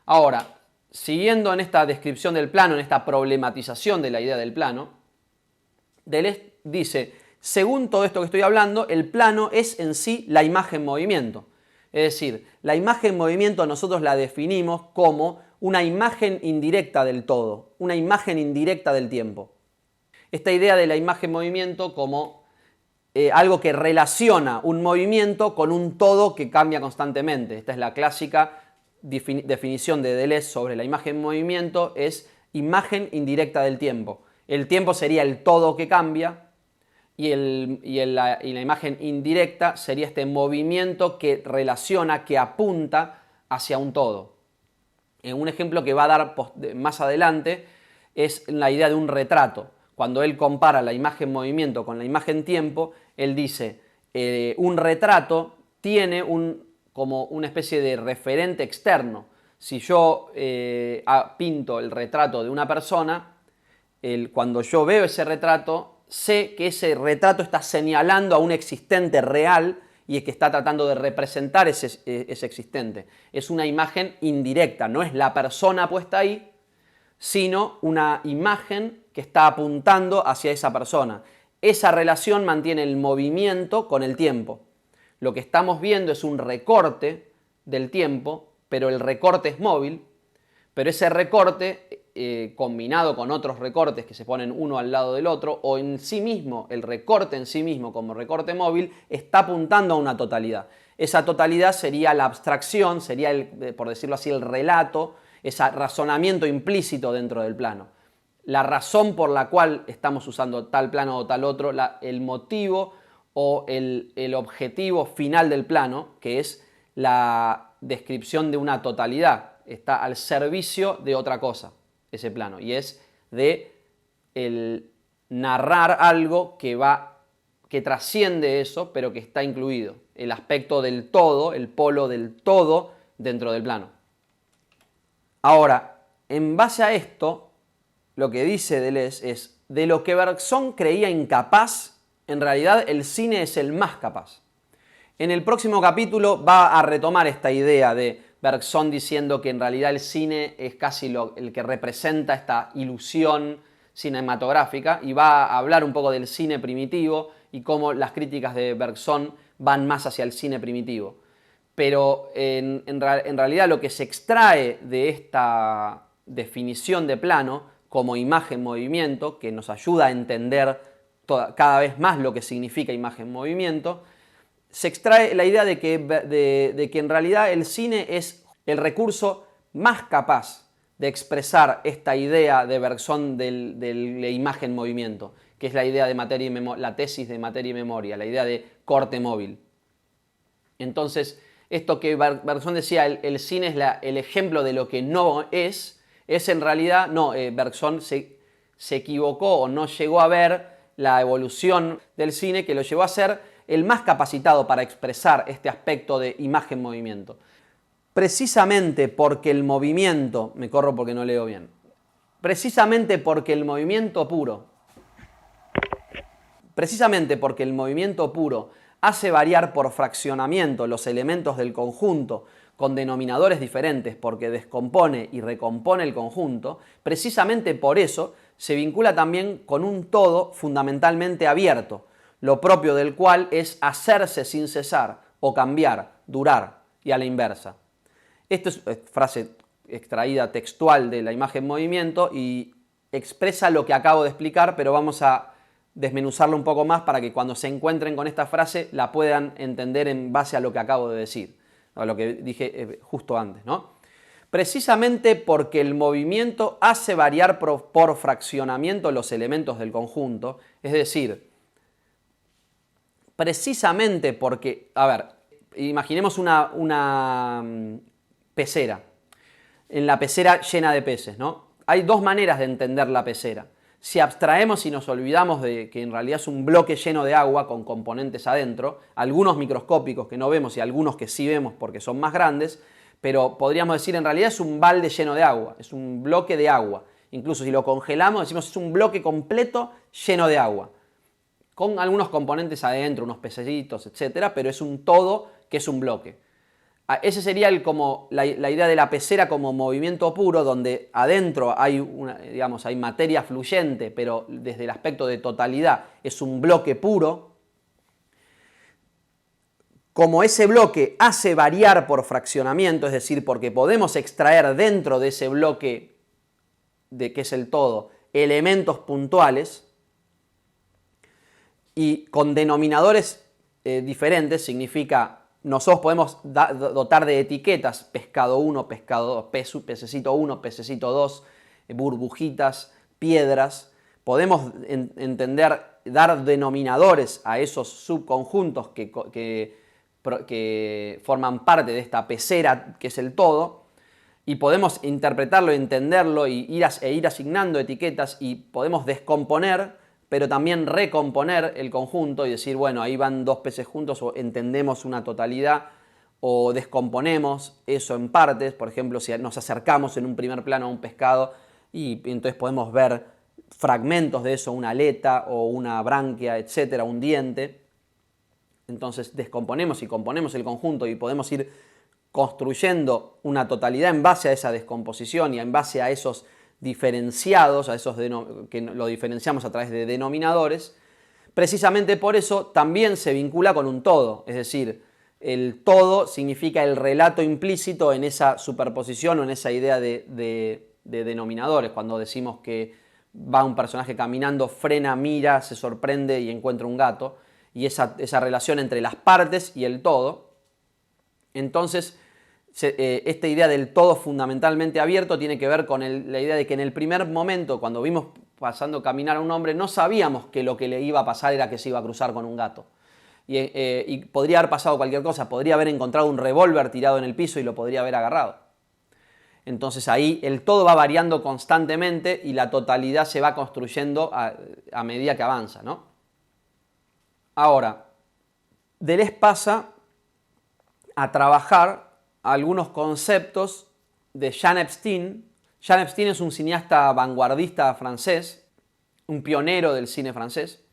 Ahora, siguiendo en esta descripción del plano, en esta problematización de la idea del plano, Deleuze dice, según todo esto que estoy hablando, el plano es en sí la imagen en movimiento. Es decir, la imagen en movimiento nosotros la definimos como una imagen indirecta del todo, una imagen indirecta del tiempo. Esta idea de la imagen en movimiento como algo que relaciona un movimiento con un todo que cambia constantemente. Esta es la clásica definición de Deleuze sobre la imagen en movimiento, es imagen indirecta del tiempo. El tiempo sería el todo que cambia y la imagen indirecta sería este movimiento que relaciona, que apunta hacia un todo. Un ejemplo que va a dar más adelante es la idea de un retrato. Cuando él compara la imagen movimiento con la imagen tiempo, él dice, un retrato tiene como una especie de referente externo. Si yo pinto el retrato de una persona, cuando yo veo ese retrato, sé que ese retrato está señalando a un existente real y es que está tratando de representar ese existente. Es una imagen indirecta, no es la persona puesta ahí, sino una imagen que está apuntando hacia esa persona. Esa relación mantiene el movimiento con el tiempo. Lo que estamos viendo es un recorte del tiempo, pero el recorte es móvil, pero ese recorte combinado con otros recortes que se ponen uno al lado del otro, o en sí mismo, el recorte en sí mismo como recorte móvil, está apuntando a una totalidad. Esa totalidad sería la abstracción, sería, por decirlo así, el relato, ese razonamiento implícito dentro del plano. La razón por la cual estamos usando tal plano o tal otro, el motivo o el objetivo final del plano, que es la descripción de una totalidad, está al servicio de otra cosa, ese plano, y es de el narrar algo que trasciende eso, pero que está incluido, el aspecto del todo, el polo del todo dentro del plano. Ahora, en base a esto, lo que dice Deleuze es, de lo que Bergson creía incapaz, en realidad el cine es el más capaz. En el próximo capítulo va a retomar esta idea de Bergson diciendo que en realidad el cine es casi el que representa esta ilusión cinematográfica y va a hablar un poco del cine primitivo y cómo las críticas de Bergson van más hacia el cine primitivo. Pero en realidad lo que se extrae de esta definición de plano como imagen-movimiento, que nos ayuda a entender cada vez más lo que significa imagen-movimiento, se extrae la idea de que en realidad el cine es el recurso más capaz de expresar esta idea de Bergson de la imagen-movimiento, que es la idea de materia y la tesis de materia y memoria, la idea de corte móvil. Entonces, esto que Bergson decía, el cine es el ejemplo de lo que no es en realidad, no, Bergson se equivocó o no llegó a ver la evolución del cine que lo llevó a ser el más capacitado para expresar este aspecto de imagen-movimiento. Precisamente porque el movimiento, me corro porque no leo bien, precisamente porque el movimiento puro hace variar por fraccionamiento los elementos del conjunto con denominadores diferentes porque descompone y recompone el conjunto, precisamente por eso se vincula también con un todo fundamentalmente abierto, lo propio del cual es hacerse sin cesar o cambiar, durar y a la inversa. Esto es frase extraída textual de la imagen movimiento y expresa lo que acabo de explicar, pero vamos a desmenuzarlo un poco más para que cuando se encuentren con esta frase la puedan entender en base a lo que acabo de decir, a lo que dije justo antes, ¿no? Precisamente porque el movimiento hace variar por fraccionamiento los elementos del conjunto, es decir, precisamente porque, a ver, imaginemos una pecera, en la pecera llena de peces, ¿no? Hay dos maneras de entender la pecera. Si abstraemos y nos olvidamos de que en realidad es un bloque lleno de agua con componentes adentro, algunos microscópicos que no vemos y algunos que sí vemos porque son más grandes, pero podríamos decir en realidad es un balde lleno de agua, es un bloque de agua. Incluso si lo congelamos decimos es un bloque completo lleno de agua, con algunos componentes adentro, unos pececitos, etcétera, pero es un todo que es un bloque. Ese sería la idea de la pecera como movimiento puro, donde adentro hay, hay materia fluyente, pero desde el aspecto de totalidad es un bloque puro. Como ese bloque hace variar por fraccionamiento, es decir, porque podemos extraer dentro de ese bloque, que es el todo, elementos puntuales, y con denominadores diferentes, significa nosotros podemos dotar de etiquetas pescado 1, pescado 2, pececito 1, pececito 2, burbujitas, piedras. Podemos entender, dar denominadores a esos subconjuntos que forman parte de esta pecera que es el todo, y podemos interpretarlo, entenderlo e ir asignando etiquetas, y podemos descomponer pero también recomponer el conjunto y decir, bueno, ahí van dos peces juntos, o entendemos una totalidad, o descomponemos eso en partes. Por ejemplo, si nos acercamos en un primer plano a un pescado y entonces podemos ver fragmentos de eso, una aleta o una branquia, etcétera, un diente. Entonces descomponemos y componemos el conjunto y podemos ir construyendo una totalidad en base a esa descomposición y en base a esos diferenciados, a esos que lo diferenciamos a través de denominadores. Precisamente por eso también se vincula con un todo, es decir, el todo significa el relato implícito en esa superposición o en esa idea de denominadores. Cuando decimos que va un personaje caminando, frena, mira, se sorprende y encuentra un gato, y esa relación entre las partes y el todo. Entonces, esta idea del todo fundamentalmente abierto tiene que ver con la idea de que en el primer momento, cuando vimos pasando caminar a un hombre, no sabíamos que lo que le iba a pasar era que se iba a cruzar con un gato. Y podría haber pasado cualquier cosa, podría haber encontrado un revólver tirado en el piso y lo podría haber agarrado. Entonces ahí el todo va variando constantemente y la totalidad se va construyendo a medida que avanza, ¿no? Ahora, Deleuze pasa a trabajar algunos conceptos de Jean Epstein. Jean Epstein es un cineasta vanguardista francés, un pionero del cine francés,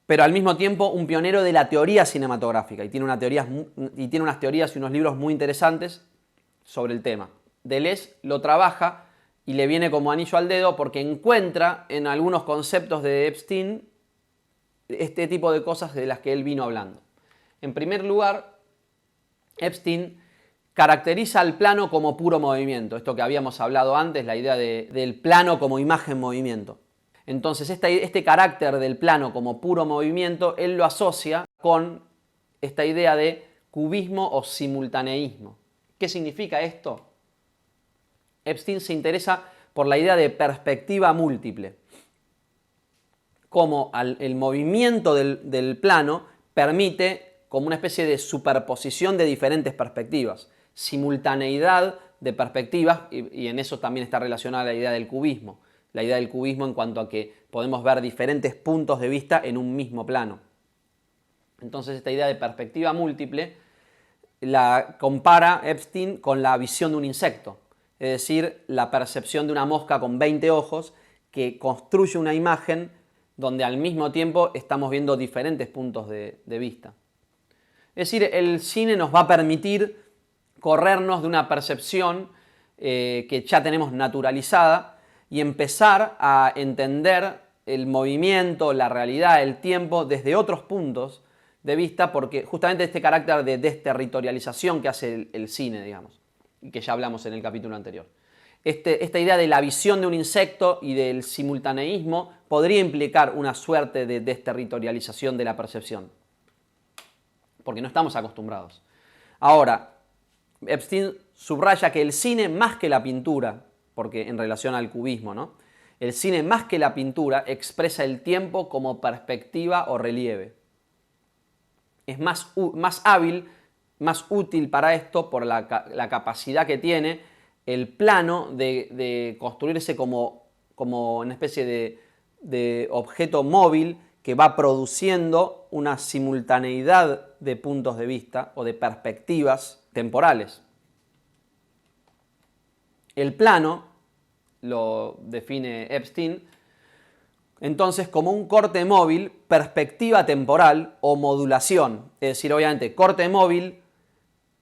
pero al mismo tiempo un pionero de la teoría cinematográfica, y tiene unas teorías y unos libros muy interesantes sobre el tema. Deleuze lo trabaja y le viene como anillo al dedo porque encuentra en algunos conceptos de Epstein este tipo de cosas de las que él vino hablando. En primer lugar, Epstein caracteriza al plano como puro movimiento, esto que habíamos hablado antes, la idea del plano como imagen-movimiento. Entonces este carácter del plano como puro movimiento, él lo asocia con esta idea de cubismo o simultaneísmo. ¿Qué significa esto? Epstein se interesa por la idea de perspectiva múltiple, como el movimiento del plano permite como una especie de superposición de diferentes perspectivas, simultaneidad de perspectivas, y en eso también está relacionada la idea del cubismo. La idea del cubismo en cuanto a que podemos ver diferentes puntos de vista en un mismo plano. Entonces esta idea de perspectiva múltiple la compara Epstein con la visión de un insecto, es decir, la percepción de una mosca con 20 ojos que construye una imagen donde al mismo tiempo estamos viendo diferentes puntos de vista. Es decir, el cine nos va a permitir corrernos de una percepción que ya tenemos naturalizada y empezar a entender el movimiento, la realidad, el tiempo desde otros puntos de vista, porque justamente este carácter de desterritorialización que hace el cine, digamos, y que ya hablamos en el capítulo anterior. Esta idea de la visión de un insecto y del simultaneísmo podría implicar una suerte de desterritorialización de la percepción, porque no estamos acostumbrados. Ahora, Epstein subraya que el cine más que la pintura, porque en relación al cubismo, ¿no? El cine más que la pintura expresa el tiempo como perspectiva o relieve. Es más hábil, más útil para esto por la capacidad que tiene el plano de construirse como una especie de objeto móvil que va produciendo una simultaneidad de puntos de vista o de perspectivas temporales. El plano lo define Epstein entonces como un corte móvil, perspectiva temporal o modulación. Es decir, obviamente, corte móvil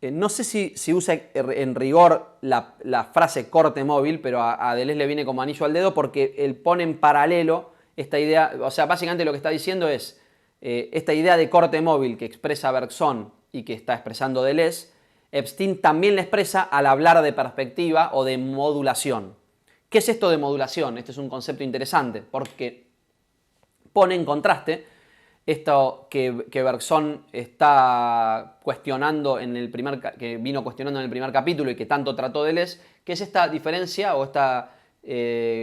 No sé si usa en rigor la frase corte móvil, pero a Deleuze le viene como anillo al dedo porque él pone en paralelo esta idea, o sea, básicamente lo que está diciendo es esta idea de corte móvil que expresa Bergson y que está expresando Deleuze, Epstein también la expresa al hablar de perspectiva o de modulación. ¿Qué es esto de modulación? Este es un concepto interesante porque pone en contraste esto que Bergson está cuestionando que vino cuestionando en el primer capítulo y que tanto trató Deleuze, que es esta diferencia o esta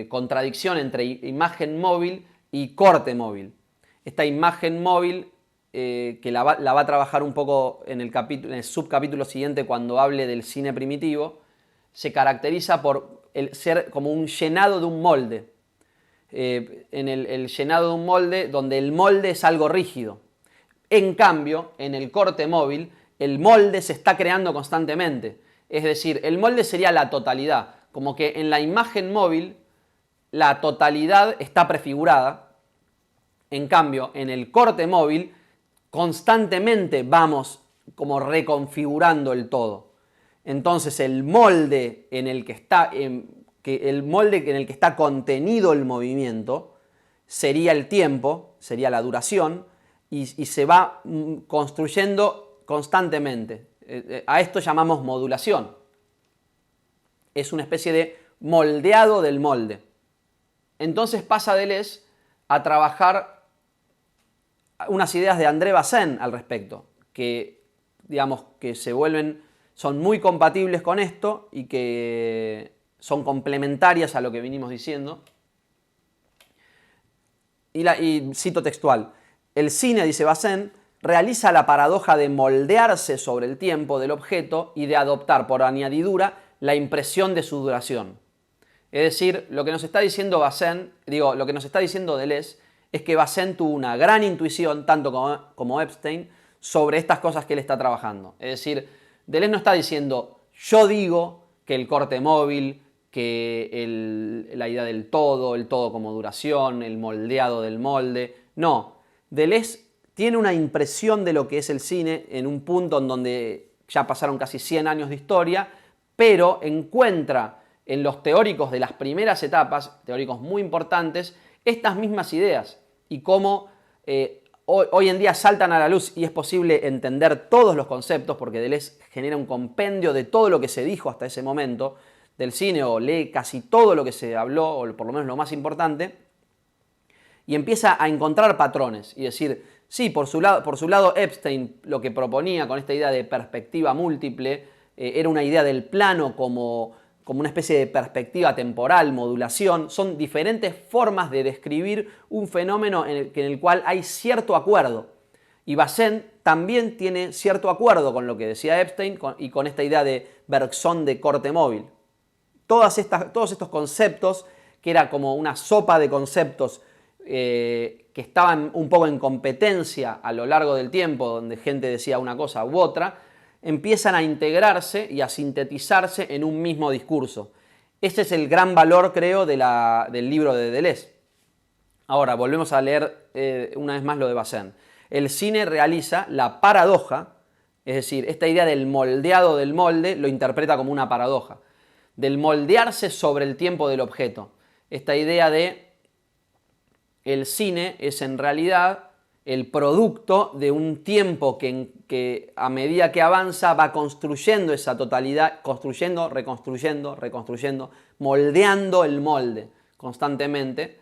contradicción entre imagen móvil y corte móvil. Esta imagen móvil que la va a trabajar un poco en el subcapítulo siguiente cuando hable del cine primitivo, se caracteriza por ser como un llenado de un molde. En el llenado de un molde donde el molde es algo rígido. En cambio, en el corte móvil, el molde se está creando constantemente. Es decir, el molde sería la totalidad. Como que en la imagen móvil la totalidad está prefigurada. En cambio, en el corte móvil constantemente vamos como reconfigurando el todo. Entonces el molde en el que está contenido el movimiento sería el tiempo, sería la duración, y se va construyendo constantemente. A esto llamamos modulación. Es una especie de moldeado del molde. Entonces pasa Deleuze a trabajar unas ideas de André Bazin al respecto, que digamos que son muy compatibles con esto y que son complementarias a lo que vinimos diciendo. Y cito textual: el cine, dice Bazin, realiza la paradoja de moldearse sobre el tiempo del objeto y de adoptar por añadidura la impresión de su duración. Es decir, lo que nos está diciendo lo que nos está diciendo Deleuze es que Bazin tuvo una gran intuición, tanto como Epstein, sobre estas cosas que él está trabajando. Es decir, Deleuze no está diciendo, yo digo que el corte móvil, que la idea del todo, el todo como duración, el moldeado del molde. No, Deleuze tiene una impresión de lo que es el cine en un punto en donde ya pasaron casi 100 años de historia, pero encuentra en los teóricos de las primeras etapas, teóricos muy importantes, estas mismas ideas y cómo hoy en día saltan a la luz y es posible entender todos los conceptos porque Deleuze genera un compendio de todo lo que se dijo hasta ese momento del cine o lee casi todo lo que se habló, o por lo menos lo más importante, y empieza a encontrar patrones y decir, sí, por su lado Epstein lo que proponía con esta idea de perspectiva múltiple era una idea del plano como una especie de perspectiva temporal, modulación. Son diferentes formas de describir un fenómeno en el cual hay cierto acuerdo. Y Bazin también tiene cierto acuerdo con lo que decía Epstein y con esta idea de Bergson de corte móvil. Todos estos conceptos, que era como una sopa de conceptos que estaban un poco en competencia a lo largo del tiempo, donde gente decía una cosa u otra, empiezan a integrarse y a sintetizarse en un mismo discurso. Ese es el gran valor, creo, del libro de Deleuze. Ahora, volvemos a leer una vez más lo de Bazin. El cine realiza la paradoja, es decir, esta idea del moldeado del molde lo interpreta como una paradoja, del moldearse sobre el tiempo del objeto. Esta idea de el cine es en realidad el producto de un tiempo que a medida que avanza va construyendo esa totalidad, construyendo, reconstruyendo, moldeando el molde constantemente.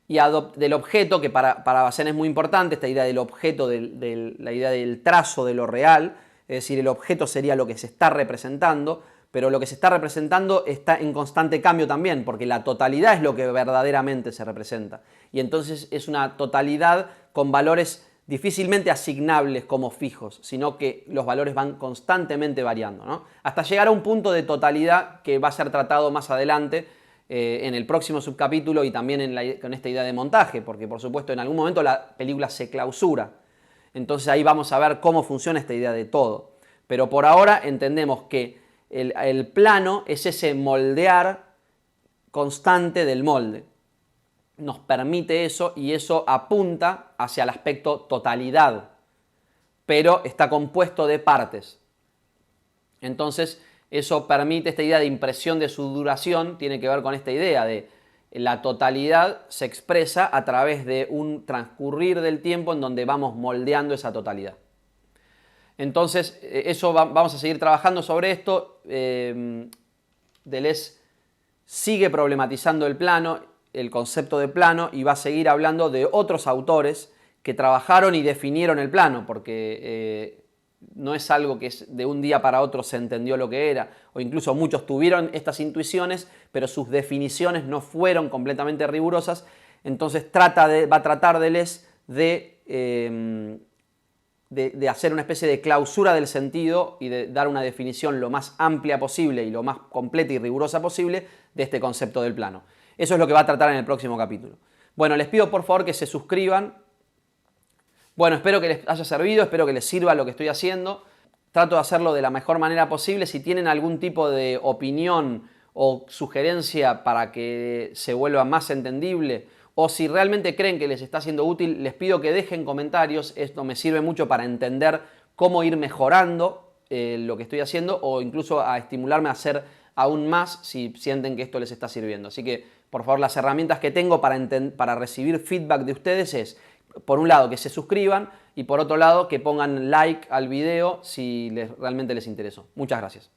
Y del objeto, que para Bazin es muy importante, esta idea del objeto, la idea del trazo de lo real, es decir, el objeto sería lo que se está representando, pero lo que se está representando está en constante cambio también, porque la totalidad es lo que verdaderamente se representa. Y entonces es una totalidad con valores difícilmente asignables como fijos, sino que los valores van constantemente variando, ¿no? Hasta llegar a un punto de totalidad que va a ser tratado más adelante en el próximo subcapítulo y también con esta idea de montaje, porque por supuesto en algún momento la película se clausura. Entonces ahí vamos a ver cómo funciona esta idea de todo. Pero por ahora entendemos que el plano es ese moldear constante del molde. Nos permite eso y eso apunta hacia el aspecto totalidad, pero está compuesto de partes. Entonces, eso permite esta idea de impresión de su duración, tiene que ver con esta idea de la totalidad se expresa a través de un transcurrir del tiempo en donde vamos moldeando esa totalidad. Entonces, vamos a seguir trabajando sobre esto. Deleuze sigue problematizando el plano, el concepto de plano, y va a seguir hablando de otros autores que trabajaron y definieron el plano, porque no es algo que de un día para otro se entendió lo que era, o incluso muchos tuvieron estas intuiciones, pero sus definiciones no fueron completamente rigurosas. Entonces va a tratar Deleuze de hacer una especie de clausura del sentido y de dar una definición lo más amplia posible y lo más completa y rigurosa posible de este concepto del plano. Eso es lo que va a tratar en el próximo capítulo. Bueno, les pido por favor que se suscriban. Bueno, espero que les haya servido, espero que les sirva lo que estoy haciendo. Trato de hacerlo de la mejor manera posible. Si tienen algún tipo de opinión o sugerencia para que se vuelva más entendible, o si realmente creen que les está siendo útil, les pido que dejen comentarios. Esto me sirve mucho para entender cómo ir mejorando lo que estoy haciendo, o incluso a estimularme a hacer aún más si sienten que esto les está sirviendo. Así que, por favor, las herramientas que tengo para recibir feedback de ustedes es, por un lado, que se suscriban, y por otro lado, que pongan like al video si realmente les interesó. Muchas gracias.